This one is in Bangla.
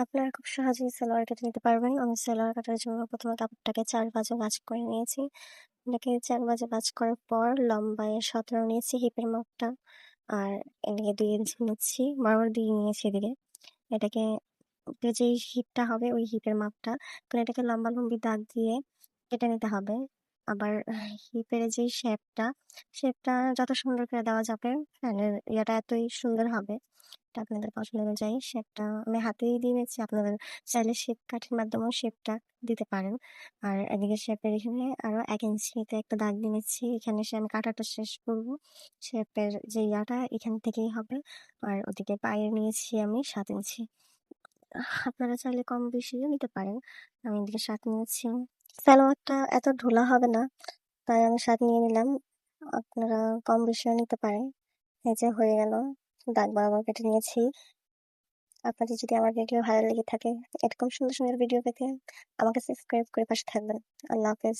আপনারা খুব সহজেই সালোয়ার কেটে নিতে পারবেন। আমি সালোয়ার কাটার জন্য প্রথমে কাপড়টাকে ৪ ভাঁজে ভাঁজ করে নিয়েছি। এটাকে ৪ ভাঁজে ভাঁজ করার পর লম্বায় ১৭ নিয়েছি হিপের মাপটা। আর এদিকে ২ ইঞ্চি নিচ্ছি, বরাবর ২ নিয়েছি এদিকে। এটাকে যেই হিপটা হবে ওই হিপের মাপটা। তো এটাকে লম্বালম্বি দাগ দিয়ে কেটে নিতে হবে। আবার হিপের যেই শেপটা যত সুন্দর করে দেওয়া যাবে, ফ্যানের ইয়েটা এতই সুন্দর হবে। এটা আপনাদের পছন্দ অনুযায়ী শেপটা আমি হাতেই দিয়ে নিচ্ছি। আপনাদের চাইলে শেপ কাঠের মাধ্যমেও শেপটা দিতে পারেন। আর এদিকে শেপের এখানে আরো ১ ইঞ্চিতে একটা দাগ দিয়ে নিচ্ছি। এখানে এসে আমি কাটাটা শেষ করব। শেপের যে ইয়াটা এখান থেকেই হবে। আর ওদিকে পায়ে নিয়েছি আমি ৭ ইঞ্চি। আপনারা চাইলে কম বেশিও নিতে পারেন। আমি এদিকে ৭ নিয়েছি। সালোয়ারটা এত ঢোলা হবে না, তাই আমি ৭ নিয়ে নিলাম। আপনারা কম বেশিও নিতে পারেন। এই যে হয়ে গেল। দাগ বরাবর কেটে নিয়েছি। আপনাদের যদি আমার ভিডিও ভালো লেগে থাকে, এরকম সুন্দর সুন্দর ভিডিও পেতে আমাকে সাবস্ক্রাইব করে পাশে থাকবেন। আল্লাহ হাফেজ।